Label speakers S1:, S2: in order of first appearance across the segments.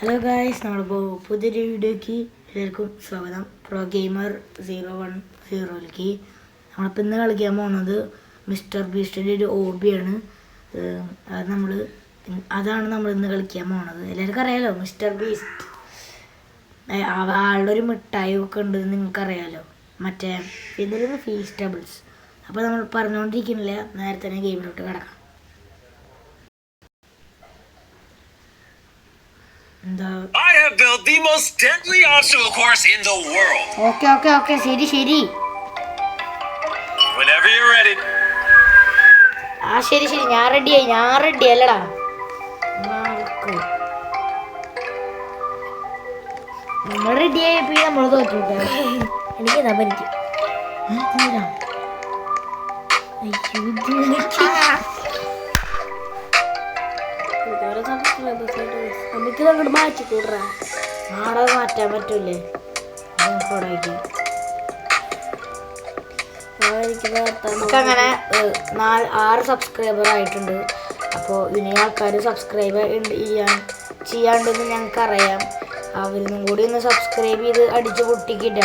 S1: Hello guys, നമ്മളിപ്പോൾ പുതിയൊരു വീഡിയോയ്ക്ക് എല്ലാവർക്കും സ്വാഗതം. പ്രോ ഗെയിമർ 010ലേക്ക് നമ്മളിപ്പോൾ ഇന്ന് കളിക്കാൻ പോകുന്നത് മിസ്റ്റർ ബീസ്റ്റിൻ്റെ ഒരു ഹോബിയാണ്. അതാണ് നമ്മൾ ഇന്ന് കളിക്കാൻ പോകുന്നത്. എല്ലാവർക്കും അറിയാലോ മിസ്റ്റർ ബീസ്റ്റ്, ആളുടെ ഒരു മിഠായി ഒക്കെ ഉണ്ട് നിങ്ങൾക്കറിയാലോ, മറ്റേ ഇതിൽ ഫീസ്റ്റബിൾസ്. അപ്പോൾ നമ്മൾ പറഞ്ഞുകൊണ്ടിരിക്കുന്നില്ല, നേരെ തന്നെ ഗെയിമിലോട്ട് കിടക്കാം.
S2: I have built the most deadly obstacle course in the world.
S1: Okay, ശരി.
S2: Whenever you're ready.
S1: ശരി, ഞാൻ റെഡി അല്ലടാ. നമ്മൾ റെഡി ആയപ്പോ നമ്മൾ തോറ്റിട്ട എനിക്കെന്താ പറ്റി. നമുക്ക് അങ്ങോട്ട് മാറ്റി കൂടാ, നാളെ മാറ്റാൻ പറ്റൂലേ? നമുക്കങ്ങനെ 6 സബ്സ്ക്രൈബർ ആയിട്ടുണ്ട്. അപ്പോൾ ഇനി ആൾക്കാർ സബ്സ്ക്രൈബ് ചെയ്യാണ്ടെന്ന് ഞങ്ങൾക്കറിയാം. അവരിനും കൂടി ഒന്ന് സബ്സ്ക്രൈബ് ചെയ്ത് അടിച്ചു പൊട്ടിക്കിട്ട.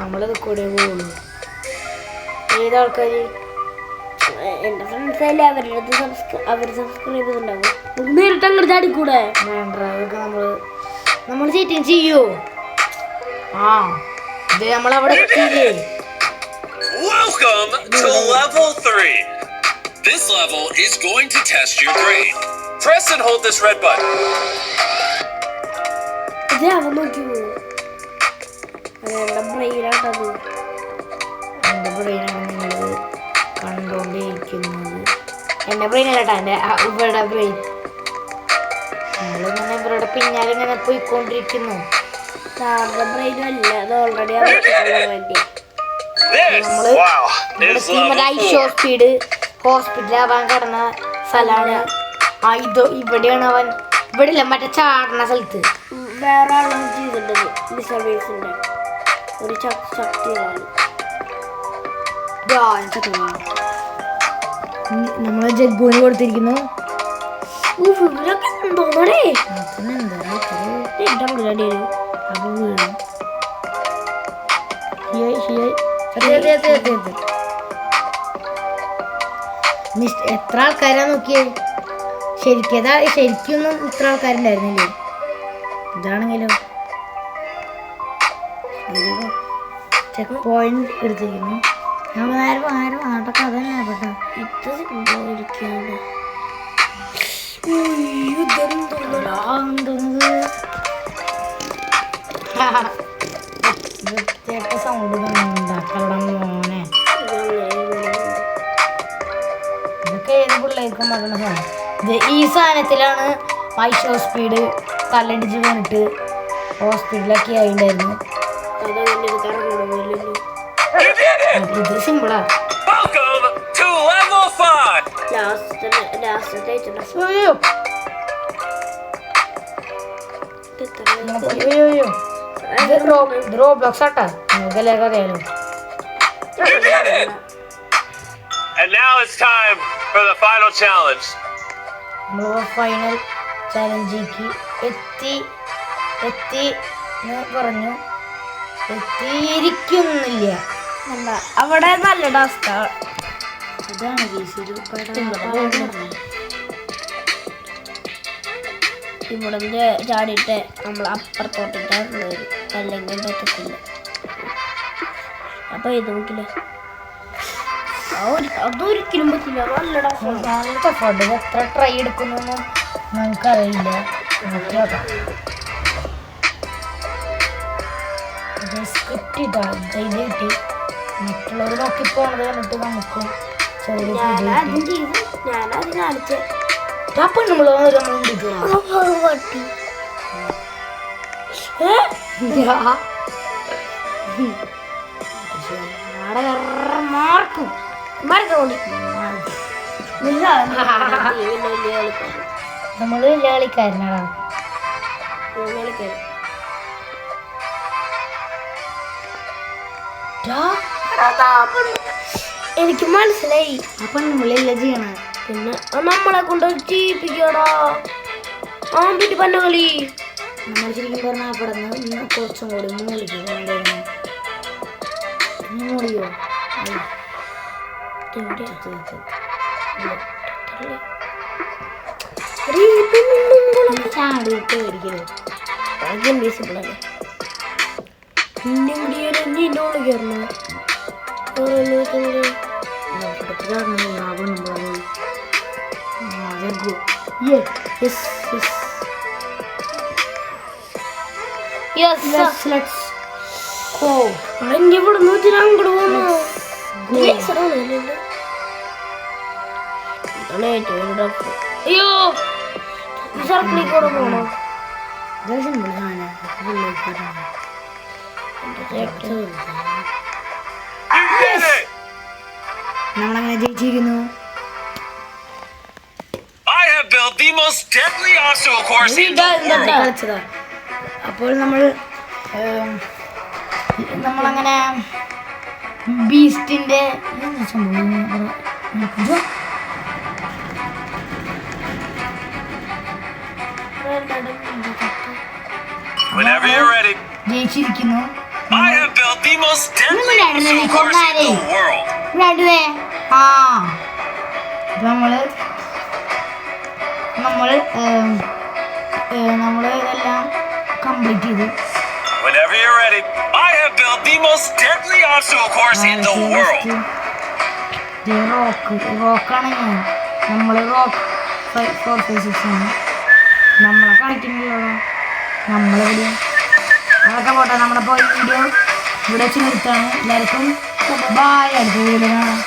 S1: നമ്മളത് കൂടെ പോകുള്ളൂ. ഏതാൾക്കാര് എന്റെ ഫ്രണ്ട്സല്ലേ, അവർ സബ്സ്ക്രൈബ് ചെയ്തിട്ടുണ്ടാവും. നേരിട്ട് അങ്ങോട്ട് ചാടിക്കൂടെ? വേണ്ട, അതൊക്കെ നമ്മൾ ചീറ്റിങ് ചെയ്യൂ. ഇത് നമ്മളവിടെ എത്തിയില്ലേ?
S2: Welcome to level 3. This level is going to test your brain. Press and hold this red button.
S1: അവൻ നോക്കി എന്റെ ബ്രെയിനാണ് നിങ്ങൾ കണ്ടോണ്ടിരിക്കുന്നത്. എന്റെ ബ്രെയിൻ അല്ലട്ടാ, എന്റെ ഇവരുടെ ബ്രെയിൻ. നമ്മളിങ്ങനെ ഇവരുടെ പിന്നാലെ ഇങ്ങനെ പോയിക്കൊണ്ടിരിക്കുന്നു. സാറിന്റെ ബ്രെയിനും അല്ല, അത് ഓൾറെഡി സ്പീഡ് ഹോസ്പിറ്റലാവാൻ കിടന്ന സ്ഥലമാണ്. ഇവിടെയാണ് അവൻ. ഇവിടെ ഇല്ല, മറ്റേ ചാടുന്ന സ്ഥലത്ത് വേറെ ആളും ചെയ്തിട്ടത്. ഡിസർവേസിന്റെ ഒരു ശക്തിയാണ്. നമ്മളെ ജഗ്ഗുവിന് കൊടുത്തിരിക്കുന്നു. എത്ര ആൾക്കാരാ നോക്കിയേ? ശരിക്കൊന്നും ഇത്ര ആൾക്കാരുണ്ടായിരുന്നില്ലേ? ഇതാണെങ്കിലോ ചെക്ക് പോയിന്റ് എടുത്തിരിക്കുന്നു. ആരും ആട്ടൊക്കെ അതന്നെ പെട്ടോ. ഇത് സംഭവിക്കാണ്ട് സൗണ്ട് ഉണ്ടാക്കണം മോനെ. ഇതൊക്കെ ഏത് പിള്ളേർക്കും മറന്ന സാധനം. ഈ സാധനത്തിലാണ് ഐഷോ സ്പീഡ് തല്ലടിച്ച് വീണിട്ട് ഹോസ്പിറ്റലൊക്കെ ആയിണ്ടായിരുന്നു. ഇത് സിമ്പിളാ. റോബ്ലോക്സ് ആട്ടാ, നമുക്കല്ലേ അറിയാലോ.
S2: And now it's time for the final challenge.
S1: നമ്മൾ ഫൈനൽ ചാലഞ്ചിലേക്ക് എത്തി എന്ന് പറഞ്ഞു. എത്തിയിരിക്കുന്നില്ല. അവിടെ നല്ല ടാസ്ക. ഇതാണ് ഇവിടെ ചാടിയിട്ട് നമ്മൾ അപ്പുറത്തോട്ടിട്ട് അല്ലെങ്കിൽ പറ്റത്തില്ല. അപ്പൊ ഇത് നോക്കില്ല, അതൊരിക്കലും പറ്റില്ല. നല്ല ടാസ്ക്. എത്ര ട്രൈ എടുക്കുന്നൊന്നും നമുക്കറിയില്ല. സ്ക്രിപ്റ്റ് കിട്ടി മറ്റുള്ളവർ നോക്കി പോണത് കണ്ടിട്ട് നമുക്കും ചെറിയ നമ്മള് വലിയ കളിക്കാരനാടാ.
S3: എനിക്ക് മനസ്സിലായി.
S1: അപ്പൊ നമ്മളില്ല ചെയ്യണേ.
S3: പിന്നെ നമ്മളെ കൊണ്ട് ചെയ്യിപ്പിക്കടാ. ആ പിന്നെ പന്ന കളി.
S1: നമ്മൾ ശരിക്കും പറഞ്ഞാൽ അവിടെ നിന്ന് കുറച്ചും കൂടി മൂളിക്ക് കൊണ്ടുവരുന്നു. മൂളിയോ ചാടിയിട്ട് മേടിക്കരുത്.
S3: ഇൻവിസിബിളല്ലേ. പിന്നെ എന്നെ കയറണോ? അയ്യോ സർക്കിളിൽ പോണോ?
S1: നമ്മളങ്ങനെ ജയിച്ചിരിക്കുന്നു.
S2: I have built the most deadly obstacle course in the world.
S1: കളിച്ചതാ. അപ്പോൾ നമ്മളങ്ങനെ ബീസ്റ്റിന്റെ
S2: Whenever you're ready.
S1: ജയിച്ചിരിക്കുന്നു.
S2: I have built the most deadly obstacle course in the world.
S1: ആ നമ്മള് എല്ലാം കംപ്ലീറ്റ് ചെയ്തു.
S2: Whenever you're ready. I have built the most deadly obstacle course in the world.
S1: റോക്കാണ് ഞാൻ. നമ്മള് rock 456 ആണ്. നമ്മളെ കളിക്കുന്നില്ലോ. നമ്മളെവിടെ അതൊക്കെ പോട്ടെ. നമ്മുടെ വീഡിയോ ഇവിടെ വെച്ച് നിർത്താണ്. എല്ലാവർക്കും ബായ്. അടുത്ത വീഡിയോ കാണാം.